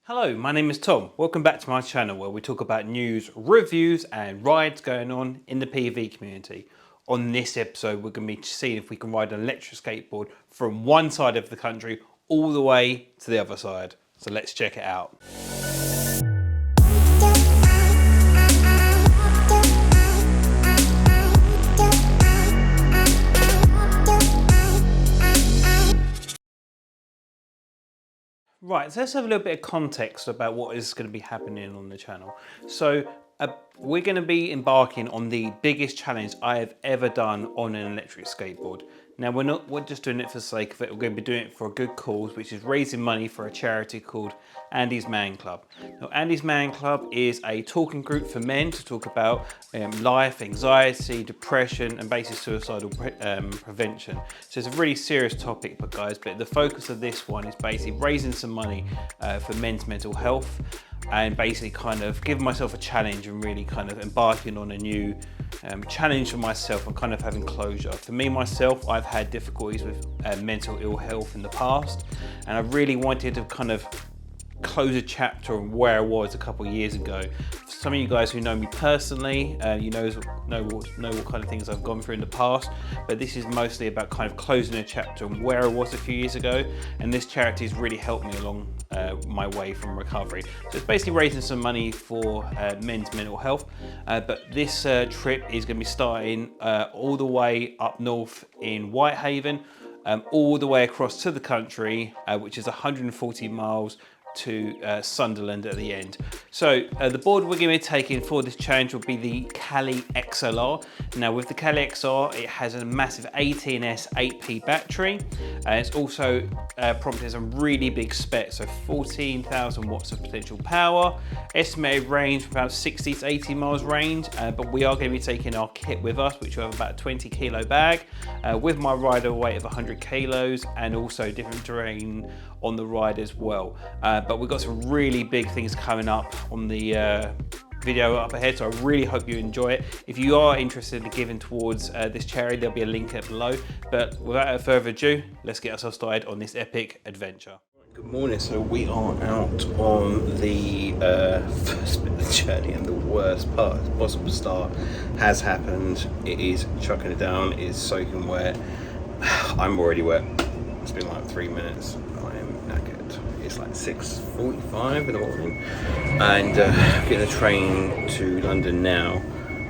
Hello, my name is Tom. Welcome back to my channel where we talk about news, reviews and rides going on in the PV community. On this episode, we're going to be seeing if we can ride an electric skateboard from one side of the country all the way to the other side. So let's check it out. Right, so let's have a little bit of context about what is going to be happening on the channel. So we're going to be embarking on the biggest challenge I have ever done on an electric skateboard. Now we're just doing it for the sake of it, we're going to be doing it for a good cause, which is raising money for a charity called Andy's Man Club. Now Andy's Man Club is a talking group for men to talk about life, anxiety, depression and basic suicidal prevention. So it's a really serious topic, but the focus of this one is basically raising some money for men's mental health and basically kind of giving myself a challenge and really kind of embarking on a new challenge for myself and kind of having closure. For me myself, I've had difficulties with mental ill health in the past, and I really wanted to kind of close a chapter on where I was a couple of years ago. For some of you guys who know me personally, you know what kind of things I've gone through in the past, but this is mostly about kind of closing a chapter on where I was a few years ago, and this charity has really helped me along my way from recovery. So it's basically raising some money for men's mental health, but this trip is going to be starting all the way up north in Whitehaven, all the way across to the country, which is 140 miles to Sunderland at the end. So the board we're going to be taking for this challenge will be the Cali XLR. Now with the Cali XR, it has a massive 18S 8P battery. It's also prompted some really big specs, so 14,000 watts of potential power, estimated range about 60 to 80 miles range, but we are going to be taking our kit with us, which will have about a 20 kilo bag, with my rider weight of 100 kilos and also different terrain on the ride as well. But we've got some really big things coming up on the video up ahead, so I really hope you enjoy it. If you are interested in giving towards this charity, there'll be a link below. But without further ado, let's get ourselves started on this epic adventure. Good morning. So we are out on the first bit of the journey, and the worst part, possible start, has happened. It is chucking it down, it is soaking wet. I'm already wet. It's been like 3 minutes. I am knackered. It's like 6:45 in the morning, and getting a train to London now.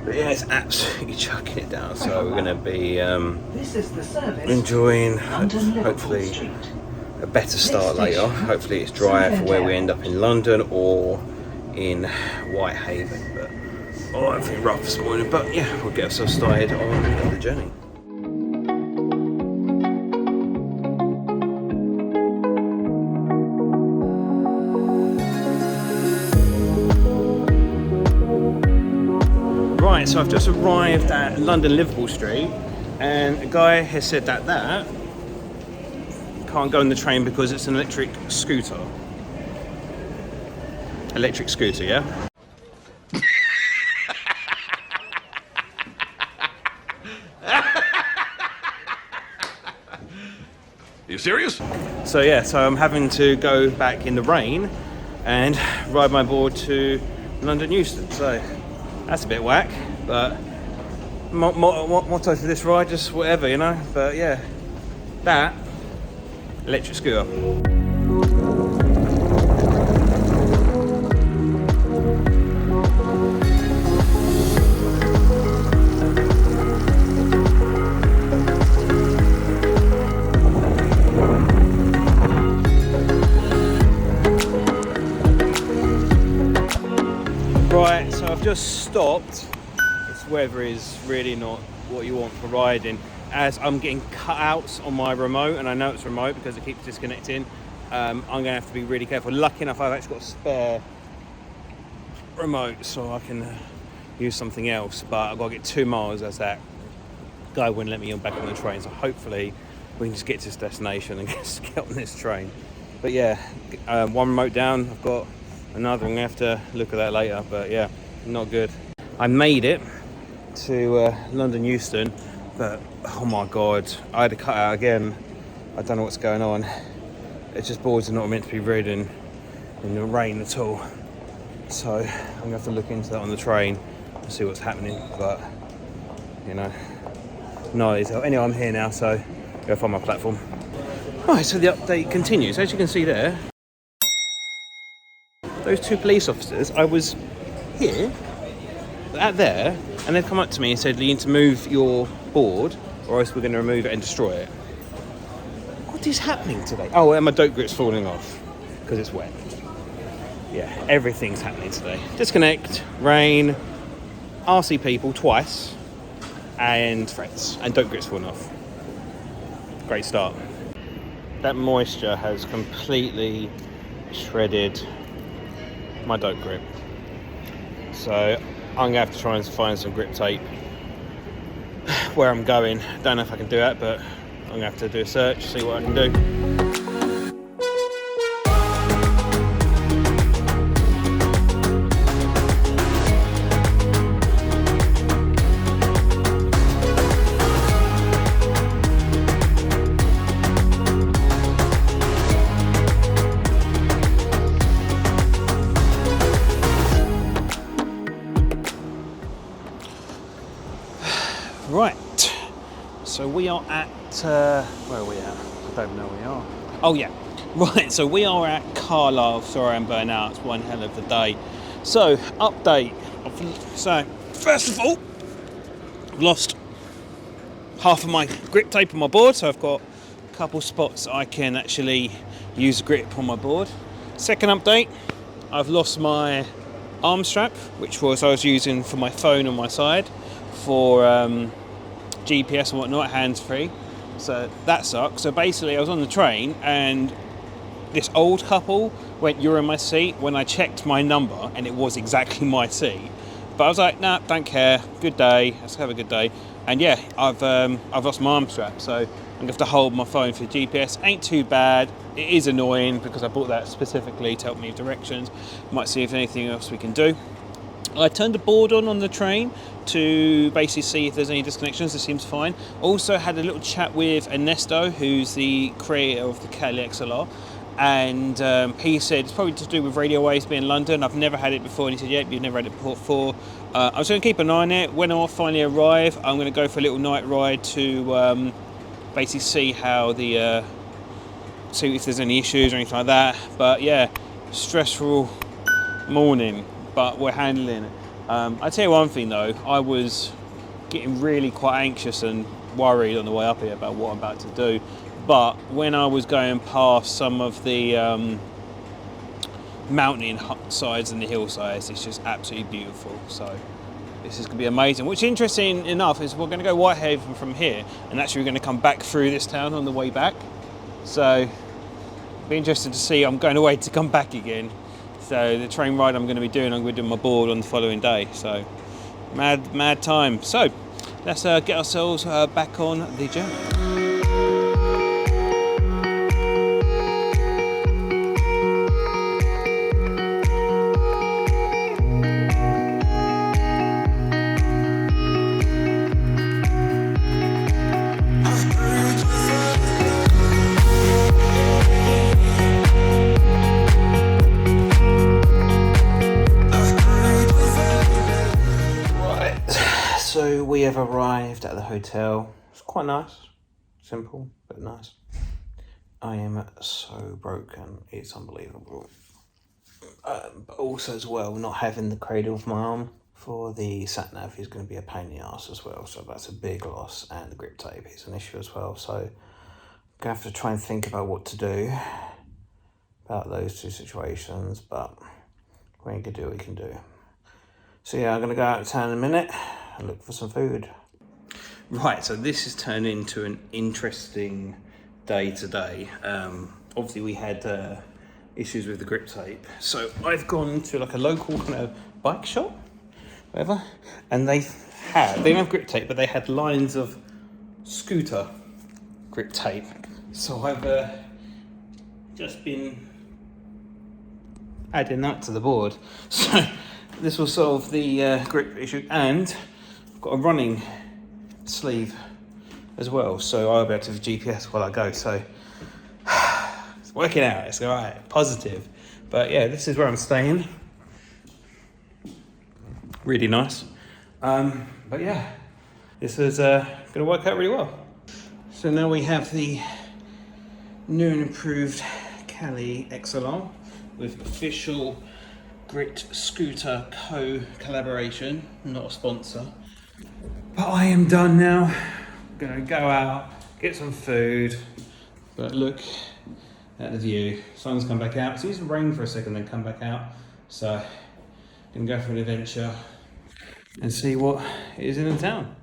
But yeah, it's absolutely chucking it down. So we're going to be enjoying, hopefully, a better start later. Hopefully it's drier for where we end up in London or in Whitehaven. But I'm feeling rough this morning. But yeah, we'll get ourselves started on the journey. Right, so I've just arrived at London Liverpool Street, and a guy has said that can't go on the train because it's an electric scooter. Electric scooter, yeah? Are you serious? So yeah, so I'm having to go back in the rain and ride my board to London Euston. So that's a bit whack, but motto for this ride, just whatever, you know. But yeah, that electric scooter. Right, so I've just stopped. This weather is really not what you want for riding, as I'm getting cutouts on my remote, and I know it's remote because it keeps disconnecting. I'm going to have to be really careful. Lucky enough, I've actually got a spare remote so I can use something else, but I've got to get 2 miles as that guy wouldn't let me back on the train. So hopefully we can just get to this destination and just get on this train. But yeah, one remote down, I've got another. I'm gonna have to look at that later, but yeah, not good. I made it to London Euston, but oh my god, I had to cut out again. I don't know what's going on. It's just boards are not meant to be ridden in the rain at all. So I'm gonna have to look into that on the train and see what's happening. But you know, no. Anyway, I'm here now, so go find my platform. Right, so the update continues. As you can see there, those two police officers, I was here, at there, and they've come up to me and said, you need to move your board or else we're going to remove it and destroy it. What is happening today? Oh, and my dope grip's falling off because it's wet. Yeah, everything's happening today. Disconnect, rain, RC people twice, and threats, and dope grip's falling off. Great start. That moisture has completely shredded my dope grip. So I'm gonna have to try and find some grip tape where I'm going. Don't know if I can do that, but I'm gonna have to do a search, see what I can do. Right, so we are at, where are we at? I don't know where we are. Oh yeah, right, so we are at Carlisle. Sorry I'm burnt out, it's one hell of the day. So, update. So, first of all, I've lost half of my grip tape on my board, so I've got a couple spots I can actually use grip on my board. Second update, I've lost my arm strap, which I was using for my phone on my side, for GPS and whatnot, hands-free. So that sucks. So basically I was on the train and this old couple went, "You're in my seat," when I checked my number and it was exactly my seat. But I was like, nah, don't care, good day, let's have a good day. And yeah, I've lost my arm strap, so I'm gonna have to hold my phone for GPS. Ain't too bad. It is annoying because I bought that specifically to help me with directions. Might see if anything else we can do. I turned the board on the train to basically see if there's any disconnections. It seems fine. Also had a little chat with Ernesto, who's the creator of the Cali XLR, and he said it's probably to do with radio waves being in London. I've never had it before, and he said, yep, you've never had it before. I was going to keep an eye on it. When I finally arrive, I'm going to go for a little night ride to basically see how see if there's any issues or anything like that. But yeah, stressful morning, but we're handling it. I'll tell you one thing though, I was getting really quite anxious and worried on the way up here about what I'm about to do. But when I was going past some of the mountain sides and the hillsides, it's just absolutely beautiful. So this is going to be amazing. Which, interesting enough, is we're going to go Whitehaven from here, and actually we're going to come back through this town on the way back. So be interested to see. I'm going away to come back again. So the train ride I'm going to be doing, I'm going to do my board on the following day. So mad time. So let's get ourselves back on the journey. So we have arrived at the hotel. It's quite nice, simple, but nice. I am so broken, it's unbelievable. But also as well, not having the cradle for my arm for the sat-nav is going to be a pain in the arse as well. So that's a big loss, and the grip tape is an issue as well. So I'm going to have to try and think about what to do about those two situations, but we can do what we can do. So yeah, I'm going to go out of town in a minute and look for some food. Right, so this has turned into an interesting day today. Obviously we had issues with the grip tape. So I've gone to like a local kind of bike shop, whatever, and they don't have grip tape, but they had lines of scooter grip tape. So I've just been adding that to the board. So this will solve the grip issue, and I've got a running sleeve as well, so I'll be able to have GPS while I go. So it's working out, it's all right, positive. But yeah, this is where I'm staying. Really nice. But yeah, this is going to work out really well. So now we have the new and improved Cali XLR with official Grit Scooter collaboration, not a sponsor. But I am done now. I'm gonna go out, get some food. But look at the view. Sun's come back out. It's used to rain for a second, then come back out. So I'm gonna go for an adventure and see what is in the town.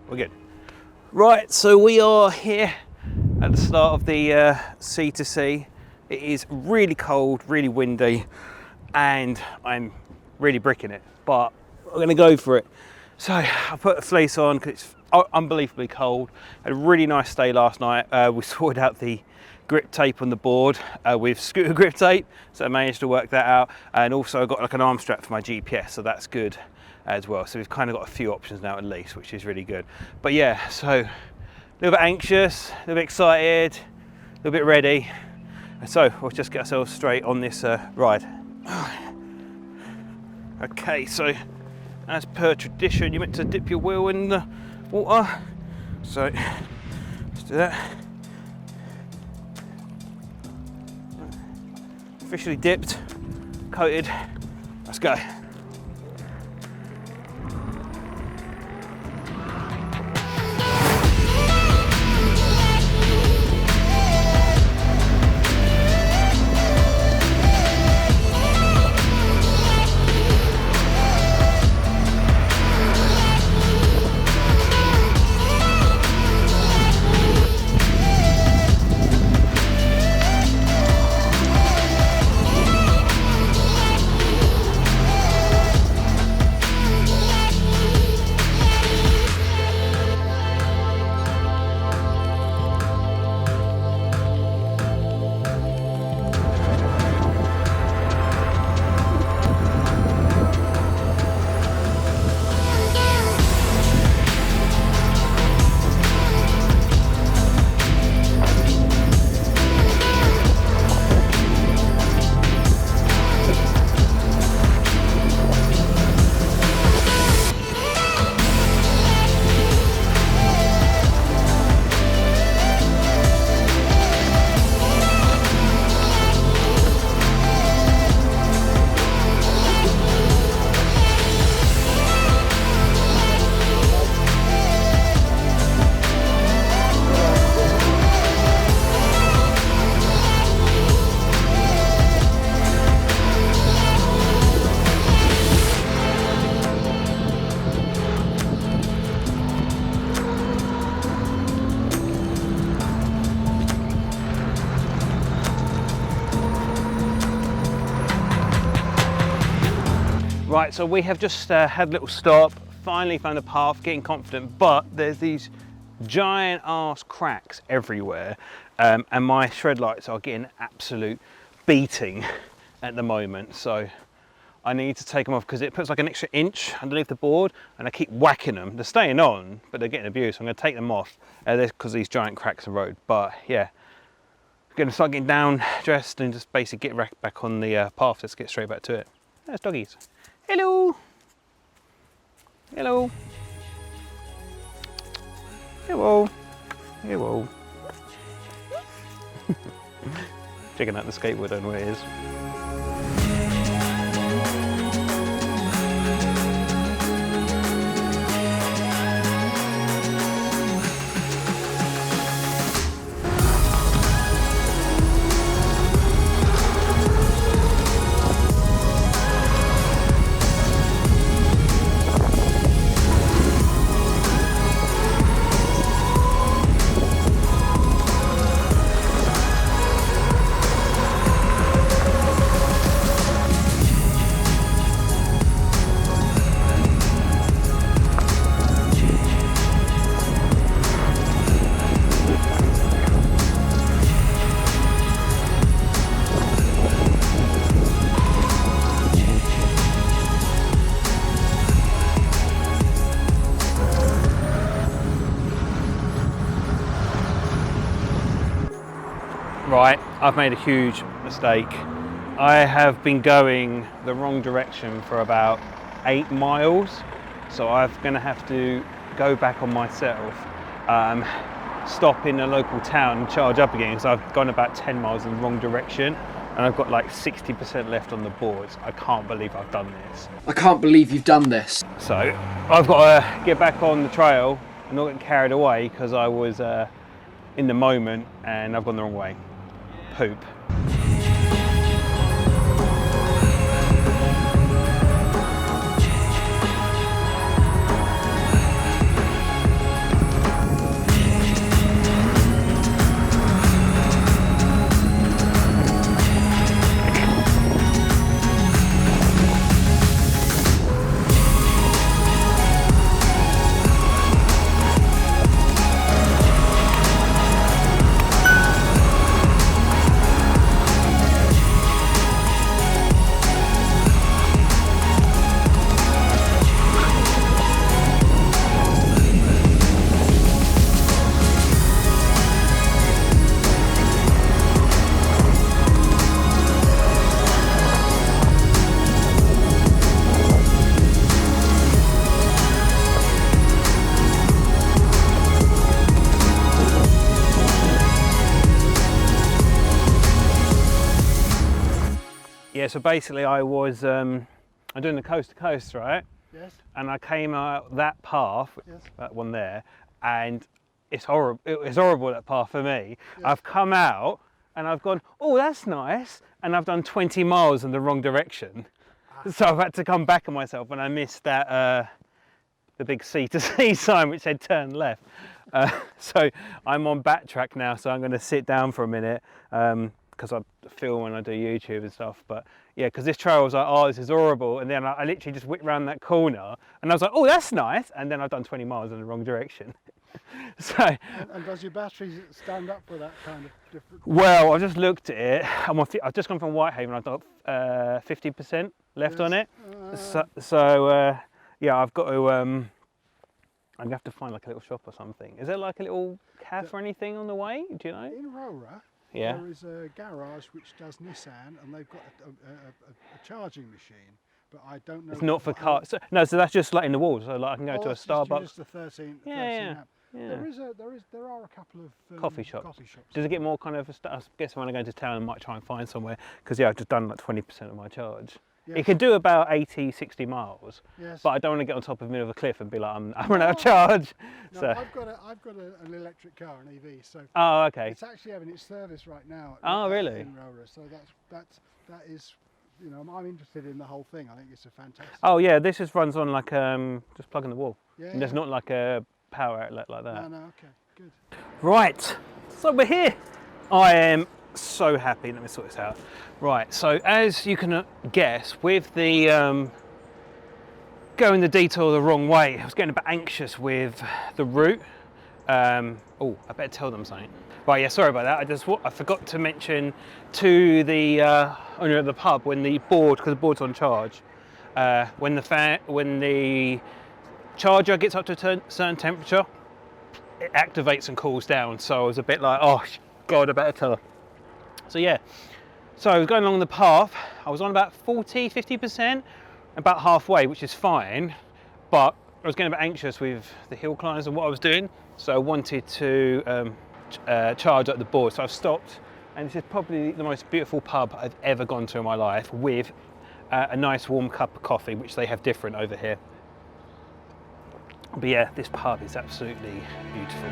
We're good. Right, so we are here at the start of the C2C. It is really cold, really windy, and I'm really bricking it, but we're gonna go for it. So I put a fleece on because it's unbelievably cold. Had a really nice stay last night. We sorted out the grip tape on the board with scooter grip tape, so I managed to work that out, and also I got like an arm strap for my GPS, so that's good as well. So we've kind of got a few options now at least, which is really good. But yeah, so a little bit anxious, a little bit excited, a little bit ready. So we'll just get ourselves straight on this ride. Okay, so as per tradition, you're meant to dip your wheel in the water. So let's do that. Officially dipped, coated, let's go. Right, so we have just had a little stop, finally found a path, getting confident, but there's these giant ass cracks everywhere, and my shred lights are getting absolute beating at the moment, so I need to take them off because it puts like an extra inch underneath the board, and I keep whacking them. They're staying on, but they're getting abused, so I'm going to take them off because of these giant cracks in the road. But yeah, I'm going to start getting down, dressed, and just basically get back on the path. Let's get straight back to it. There's doggies. Hello. Hello. Hello. Hello. Checking out the skateboard, I don't know where it is. I've made a huge mistake. I have been going the wrong direction for about 8 miles, so I'm going to have to go back on myself, stop in a local town and charge up again, because I've gone about 10 miles in the wrong direction and I've got like 60% left on the boards. I can't believe I've done this. I can't believe you've done this. So I've got to get back on the trail and not get carried away, because I was in the moment and I've gone the wrong way. Poop. Yeah, so basically I was, I'm doing the coast to coast, right? Yes. And I came out that path, Yes. that one there, and it's horrible. It was horrible, that path for me. Yes. I've come out and I've gone, oh, that's nice. And I've done 20 miles in the wrong direction. So I've had to come back on myself, and I missed that, the big C to C sign which said turn left. So I'm on backtrack now, so I'm going to sit down for a minute, because I film and I do YouTube and stuff. But yeah, because this trail was like, oh, this is horrible. And then I literally just whipped around that corner and I was like, oh, that's nice. And then I've done 20 miles in the wrong direction. So. And does your battery stand up for that kind of different? Well, I just looked at it. I've just gone from Whitehaven. I've got 50% left on it. Yeah, I've got to. I'm gonna have to find like a little shop or something. Is there like a little cafe or anything on the way? Do you know? In Rora, Yeah. there is a garage which does Nissan, and they've got a charging machine. But I don't know. It's not for cars. So, no, so that's just like in the walls. So like I can go to a it's Starbucks. Just a 13. Yeah. App. Yeah. There are a couple of Coffee shops. Coffee shops. Does it get more kind of? I guess when I go into town, I might try and find somewhere, because yeah, I've just done like 20% of my charge. Yes. It can do about 80, 60 miles, Yes. but I don't want to get on top of the middle of a cliff and be like, I'm running out of charge. No, So. I've got an electric car, an EV. So. Oh, okay. It's actually having its service right now. Oh, really? In Rora. So that is. You know, I'm interested in the whole thing. I think it's a fantastic. Oh yeah, this just runs on like just plug in the wall. Yeah, And there's yeah. not like a power outlet like that. No, okay, good. Right, so we're here. I am so happy. Let me sort this out. Right, so as you can guess, with the going the detour the wrong way, I was getting a bit anxious with the route. Oh, I better tell them something. Right, yeah, sorry about that. I forgot to mention to the owner of the pub, when the board, because the board's on charge, when the charger gets up to a certain temperature, it activates and cools down. So I was a bit like, oh God, I better tell her. So yeah, so I was going along the path. I was on about 40, 50%, about halfway, which is fine, but I was getting a bit anxious with the hill climbs and what I was doing. So I wanted to charge up the board. So I've stopped, and this is probably the most beautiful pub I've ever gone to in my life, with a nice warm cup of coffee, which they have different over here. But yeah, this pub is absolutely beautiful.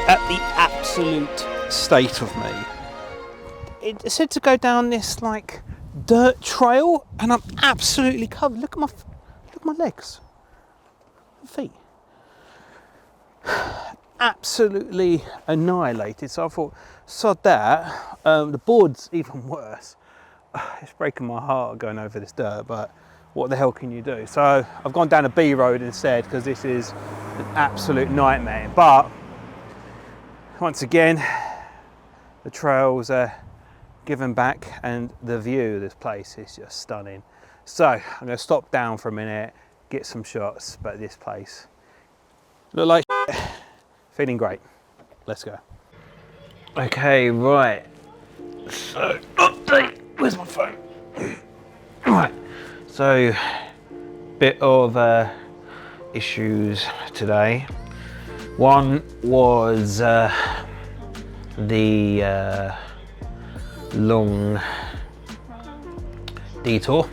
at the absolute state of me. It said to go down this like dirt trail, and I'm absolutely covered. Look at my legs, feet. Absolutely annihilated. So I thought, sod that. The board's even worse. It's breaking my heart going over this dirt, but what the hell can you do? So I've gone down a B road instead, because this is an absolute nightmare. But once again, the trails are given back, and the view of this place is just stunning. So I'm going to stop down for a minute, get some shots, but this place look like shit. Feeling great. Let's go. Okay, right. So update. Where's my phone? Right. So bit of issues today. One was the long detour,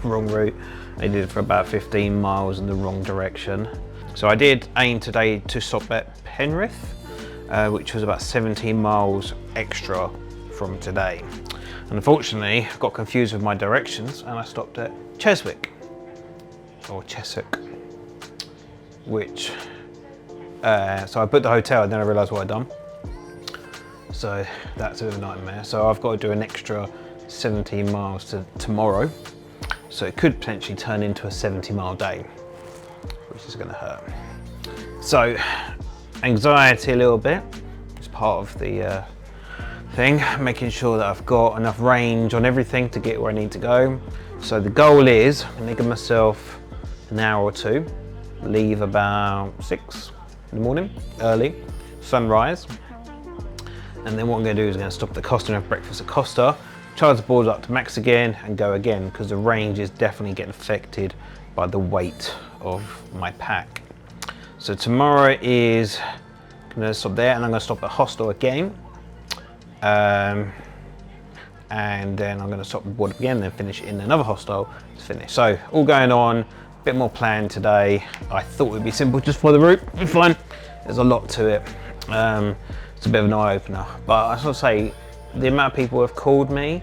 wrong route. I did it for about 15 miles in the wrong direction. So I did aim today to stop at Penrith, which was about 17 miles extra from today. And unfortunately, I got confused with my directions and I stopped at Cheswick, or Cheswick, which, so I booked the hotel and then I realised what I'd done. So that's a bit of a nightmare. So I've got to do an extra 17 miles to tomorrow. So it could potentially turn into a 70-mile day, which is going to hurt. So anxiety a little bit. It's part of the thing, making sure that I've got enough range on everything to get where I need to go. So the goal is, I'm going to give myself an hour or two, leave about 6 in the morning, early, sunrise. And then what I'm going to do is I'm going to stop at the Costa and have breakfast at Costa, charge the board up to max again and go again, because the range is definitely getting affected by the weight of my pack. So tomorrow is going to stop there, and I'm going to stop at Hostel again. And then I'm going to stop the board up again, then finish in another hostel to finish. So all going on, a bit more planned today. I thought it would be simple just for the route, it'd be fine. There's a lot to it. It's a bit of an eye-opener, but I just want to say, the amount of people who have called me,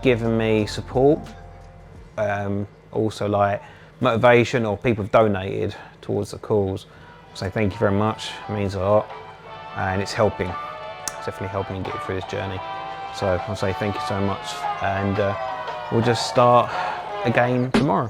given me support, also like motivation, or people have donated towards the calls. So thank you very much, it means a lot, and it's helping. It's definitely helping me get through this journey. So I'll say thank you so much, and we'll just start again tomorrow.